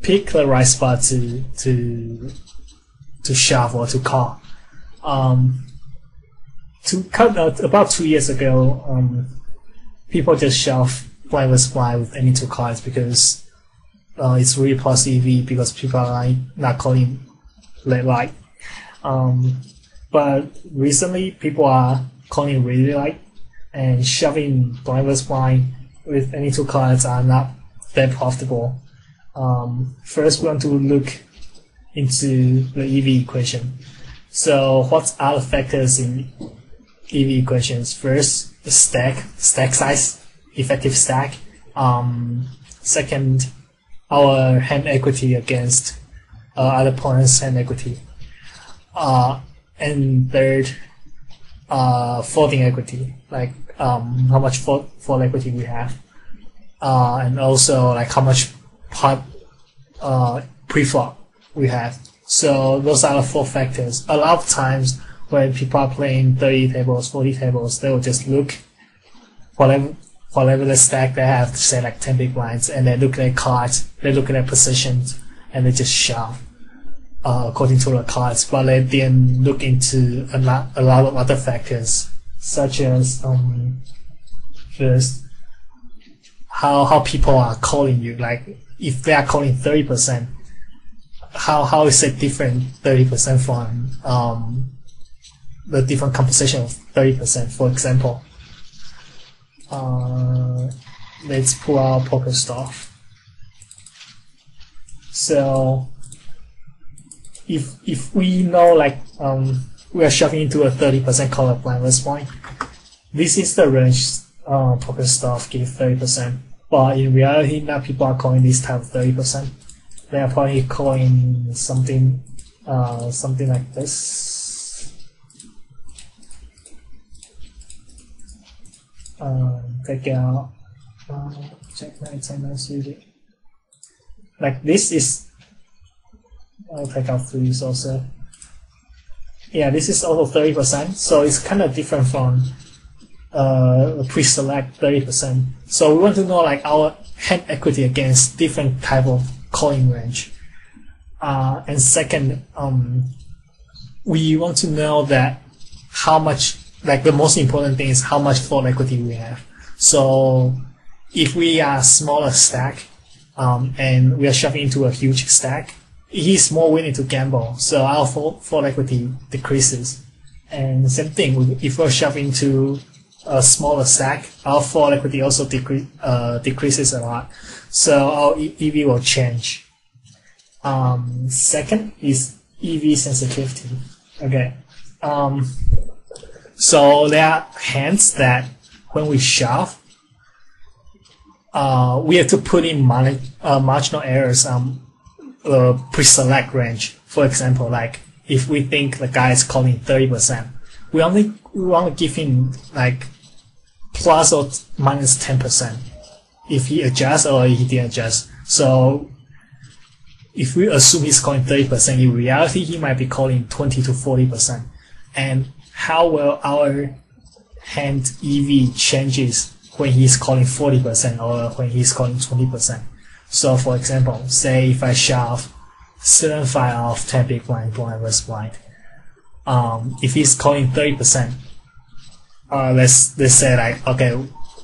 pick the right spot to shove or to call. About 2 years ago, people just shove blind versus blind with any two cards because it's really plus EV because people are not calling late light. But recently, people are calling really light, and shoving blind versus blind with any two cards are not that profitable. First, we want to look into the EV equation. So, what are the factors in EV equations? First, the stack size, effective stack. Second, our hand equity against other opponent's hand equity. And third, folding equity, like how much fold equity we have, and also like how much pot pre-flop we have. So those are the 4 factors. A lot of times when people are playing 30 tables, 40 tables, they will just look whatever the stack they have, say like 10 big blinds, and they look at their cards, they look at their positions, and they just shove according to the cards, but they didn't look into a lot of other factors, such as first, how people are calling you. Like if they are calling 30%, how is it different 30% from the different composition of 30%? For example, let's pull out Pokerstars. So if we know like we are shoving into a 30% color blind versus blind, this is the range Pokerstars give 30%. But in reality, not people are calling this type of 30%. They are probably calling something like this. Take out check 9 suited. Like this is. I'll take out 3s also. Yeah, this is also 30%, so it's kind of different from pre-select 30%. So we want to know like our hand equity against different type of calling range. And second, we want to know that how much, like the most important thing is how much fold equity we have. So if we are a smaller stack and we are shoving into a huge stack, he's more willing to gamble, so our fold equity decreases. And same thing, if we're shoving to a smaller stack, our fold equity also decreases a lot, so our EV will change. Second is EV sensitivity. Okay, so there are hands that when we shove, we have to put in marginal errors pre-select range. For example, like if we think the guy is calling 30%, we want to give him like plus or minus 10% if he adjusts or if he didn't adjust. So if we assume he's calling 30%, in reality he might be calling 20 to 40%. And how will our hand EV changes when he's calling 40% or when he's calling 20%? So for example, say if I shove 7-5 off 10 big blind versus blind, if he's calling 30%, let's say like, okay,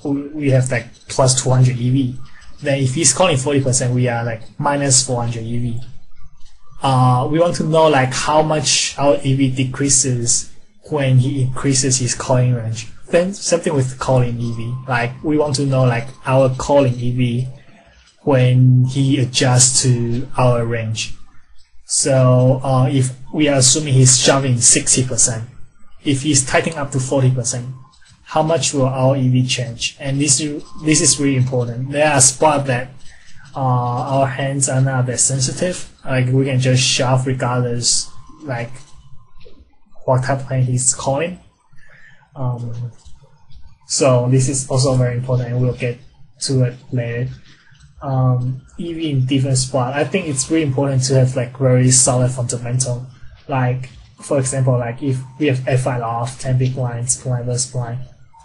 we have like plus 200 EV. Then if he's calling 40%, we are like minus 400 EV. We want to know like how much our EV decreases when he increases his calling range. Then same thing with calling EV. Like we want to know like our calling EV when he adjusts to our range. So if we are assuming he's shoving 60%, if he's tightening up to 40%, how much will our EV change? And this is really important. There are spots that our hands are not that sensitive. Like we can just shove regardless, like what type of hand he's calling. So this is also very important, and we'll get to it later. EV in different spot. I think it's really important to have like very solid fundamental. Like for example, like if we have F5 off, 10 big blinds, blind versus blind,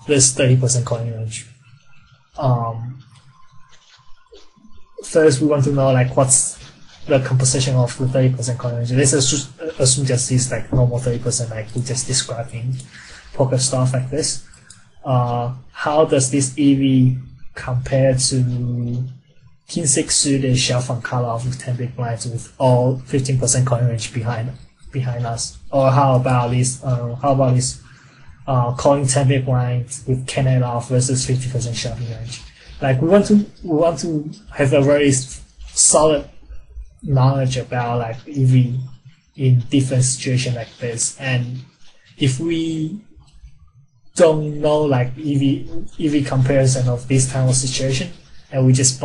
there's 30% calling range. First we want to know like what's the composition of the 30% coin range. Let's assume just this like normal 30%, like we just described in Pokerstars like this. How does this EV compare to King 6 suited shove on cutoff with 10 big blinds with all 15% coin range behind us? Or how about this? Calling 10 big blinds with King off versus 50% shoving range. Like we want to have a very solid knowledge about like EV in different situations like this, and if we don't know like EV comparison of this kind of situation, and we just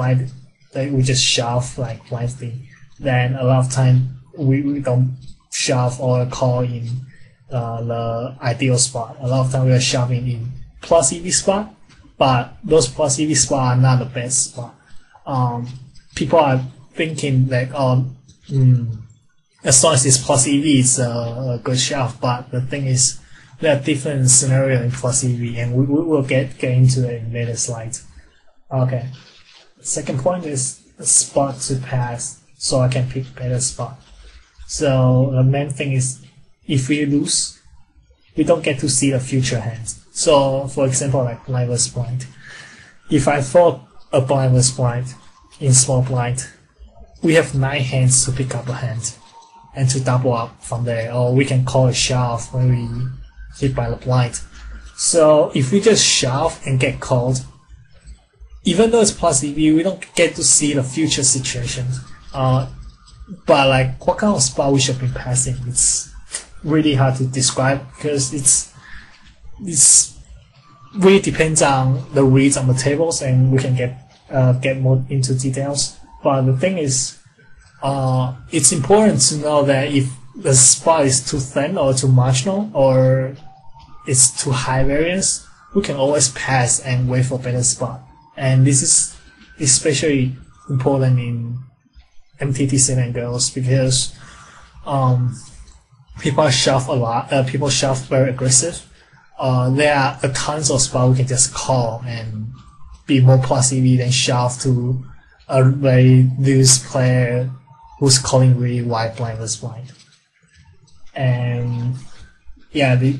shove like blindly, then a lot of time we don't shove or call in the ideal spot. A lot of time we are shoving in plus EV spot, but those plus EV spots are not the best spot. People are thinking like, as long as it's plus EV, it's a good shove. But the thing is, there are different scenarios in plus EV, and we will get into it in later slides. Okay. Second point is spot to pass, so I can pick better spot. So the main thing is, if we lose, we don't get to see the future hands. So for example, like blindless blind. If I fold a blindless blind in small blind, we have 9 hands to pick up a hand and to double up from there, or we can call a shove when we hit by the blind. So if we just shove and get called, even though it's plus EV, we don't get to see the future situations. But like what kind of spot we should be passing, it's really hard to describe because it's really depends on the reads on the tables, and we can get more into details. But the thing is, it's important to know that if the spot is too thin or too marginal or it's too high variance, we can always pass and wait for better spot. And this is especially important in MTTs and girls because people shove a lot. People shove very aggressive. There are a tons of spots we can just call and be more plus EV than shove to a very loose player who's calling really wide blind versus blind. And yeah, the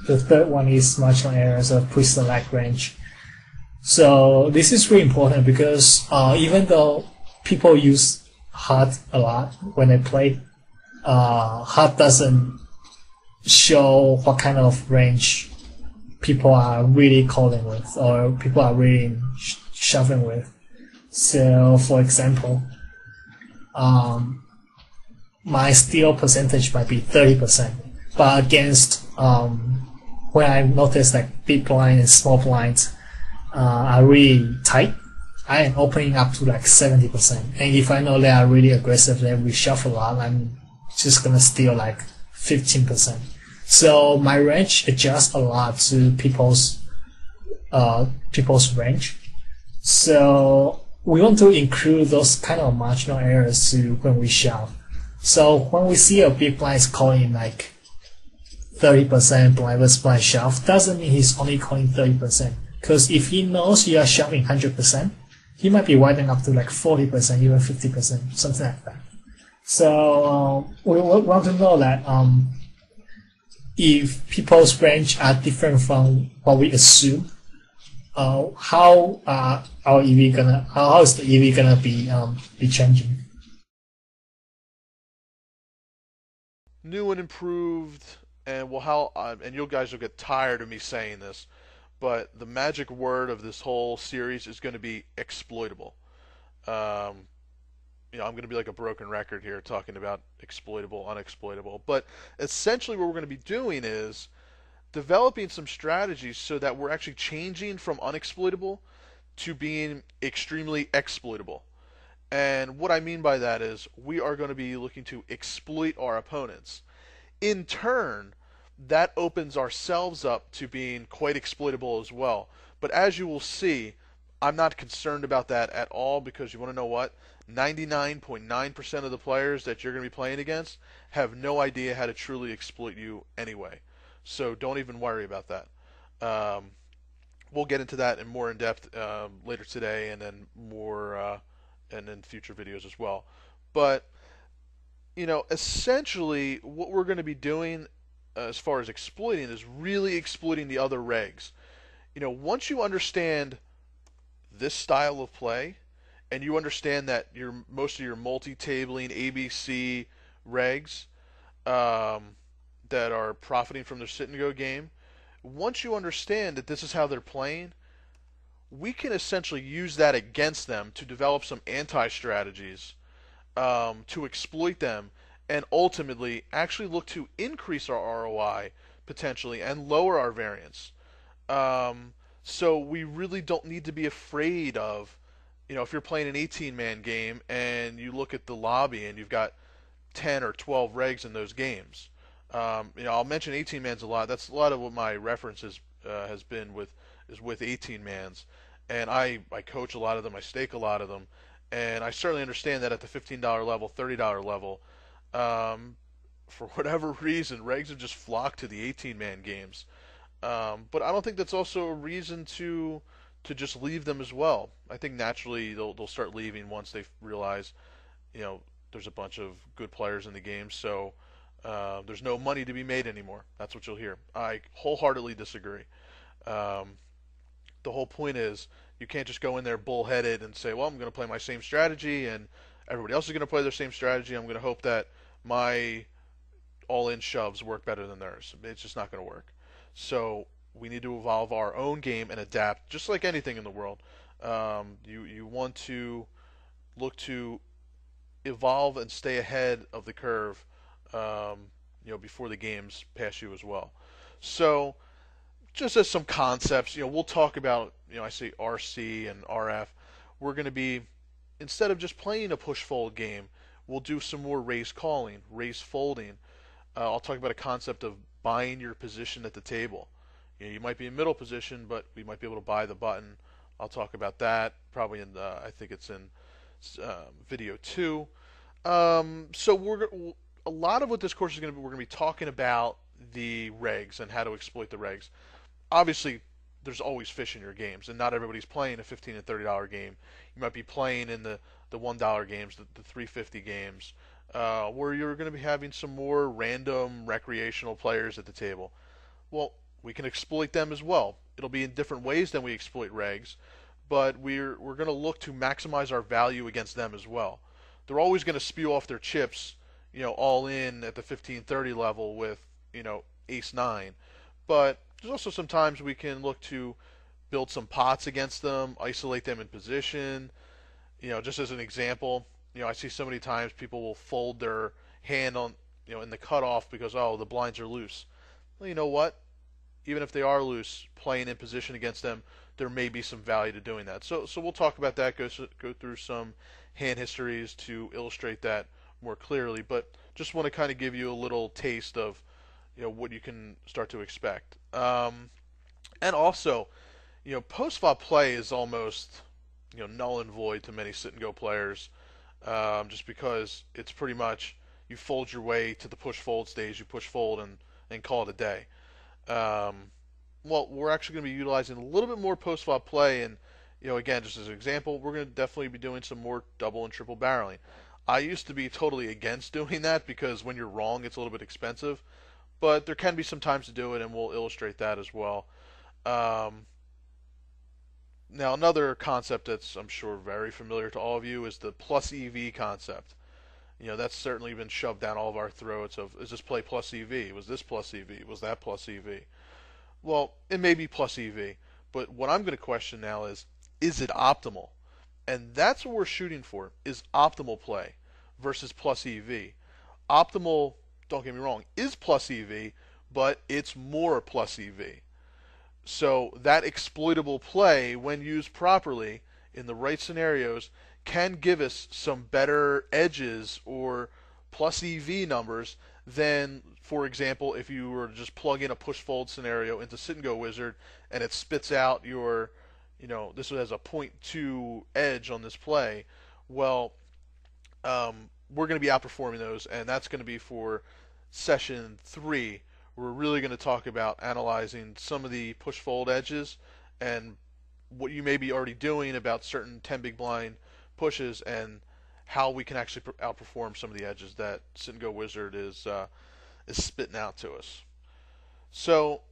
third one is marginal errors of pre-select range. So this is really important because even though people use HUD a lot when they play, HUD doesn't show what kind of range people are really calling with or people are really shoving with. So for example, my steal percentage might be 30%, but against when I notice like big blind and small blinds are really tight, I am opening up to like 70%. And if I know they are really aggressive, then we shuffle a lot, I'm just gonna steal like 15%. So my range adjusts a lot to people's range. So we want to include those kind of marginal errors to when we shove. So when we see a big blind is calling like 30% blind versus blind shove, doesn't mean he's only calling 30%. Because if he knows you are shoving 100%, he might be widening up to like 40%, even 50%, something like that. So we want to know that if people's range are different from what we assume, how is the EV gonna be changing? New and improved, and and you guys will get tired of me saying this, but the magic word of this whole series is going to be exploitable. I'm going to be like a broken record here talking about exploitable, unexploitable, but essentially what we're going to be doing is developing some strategies so that we're actually changing from unexploitable to being extremely exploitable. And what I mean by that is we are going to be looking to exploit our opponents. In turn, that opens ourselves up to being quite exploitable as well. But as you will see, I'm not concerned about that at all, because you want to know what? 99.9% of the players that you're going to be playing against have no idea how to truly exploit you anyway. So don't even worry about that. We'll get into that in more in depth later today, and then more and in future videos as well. But essentially what we're going to be doing as far as exploiting is really exploiting the other regs. Once you understand this style of play, and you understand that most of your multi-tabling ABC regs that are profiting from their sit and go game, once you understand that this is how they're playing, we can essentially use that against them to develop some anti-strategies to exploit them and ultimately actually look to increase our ROI potentially and lower our variance. So we really don't need to be afraid of, if you're playing an 18-man game and you look at the lobby and you've got 10 or 12 regs in those games. I'll mention 18-mans a lot. That's a lot of what my references has been with 18-mans. And I coach a lot of them. I stake a lot of them. And I certainly understand that at the $15 level, $30 level, for whatever reason, regs have just flocked to the 18-man games. But I don't think that's also a reason to just leave them as well. I think naturally they'll start leaving once they realize, there's a bunch of good players in the game, so there's no money to be made anymore. That's what you'll hear. I wholeheartedly disagree. The whole point is you can't just go in there bullheaded and say, well, I'm going to play my same strategy and everybody else is going to play their same strategy. I'm going to hope that my all-in shoves work better than theirs. It's just not going to work. So we need to evolve our own game and adapt, just like anything in the world. You want to look to evolve and stay ahead of the curve, before the games pass you as well. So just as some concepts, we'll talk about, I say RC and RF. We're going to be, instead of just playing a push-fold game, we'll do some more raise calling, raise folding. I'll talk about a concept of buying your position at the table. You might be in middle position, but we might be able to buy the button. I'll talk about that probably I think it's in video 2. So a lot of what this course is going to be, we're going to be talking about the regs and how to exploit the regs. Obviously, there's always fish in your games, and not everybody's playing a $15 and $30 game. You might be playing in the $1 games, the $3.50 games, where you're going to be having some more random recreational players at the table. Well, we can exploit them as well. It'll be in different ways than we exploit regs, but we're going to look to maximize our value against them as well. They're always going to spew off their chips, all in at the 15-30 level with, ace-9. But there's also sometimes we can look to build some pots against them, isolate them in position. Just as an example, I see so many times people will fold their hand on, in the cutoff because, the blinds are loose. Well, you know what? Even if they are loose, playing in position against them, there may be some value to doing that. So we'll talk about that, go through some hand histories to illustrate that more clearly. But just want to kind of give you a little taste of, what you can start to expect. And also, post-flop play is almost, null and void to many sit-and-go players, just because it's pretty much you fold your way to the push-fold stage, you push-fold and call it a day. Well, we're actually going to be utilizing a little bit more post-flop play, and again, just as an example, we're going to definitely be doing some more double and triple barreling. I used to be totally against doing that because when you're wrong, it's a little bit expensive, but there can be some times to do it, and we'll illustrate that as well. Now, another concept that's, I'm sure, very familiar to all of you is the plus EV concept. That's certainly been shoved down all of our throats of, is this play plus EV? Was this plus EV? Was that plus EV? Well, it may be plus EV, but what I'm going to question now is it optimal? And that's what we're shooting for, is optimal play versus plus EV. Optimal, don't get me wrong, is plus EV, but it's more plus EV. So that exploitable play, when used properly in the right scenarios, can give us some better edges or plus EV numbers than, for example, if you were to just plug in a push-fold scenario into Sit and Go Wizard and it spits out your, this has a 0.2 edge on this play. Well, we're going to be outperforming those, and that's going to be for session 3. We're really going to talk about analyzing some of the push-fold edges and what you may be already doing about certain 10 big blind pushes and how we can actually outperform some of the edges that Sit and Go Wizard is spitting out to us. So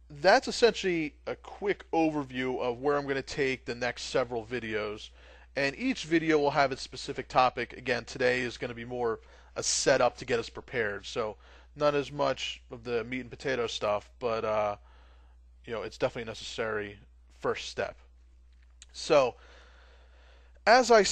that's essentially a quick overview of where I'm going to take the next several videos. And each video will have its specific topic. Again, today is going to be more a setup to get us prepared. So not as much of the meat and potato stuff, but it's definitely a necessary first step. So as I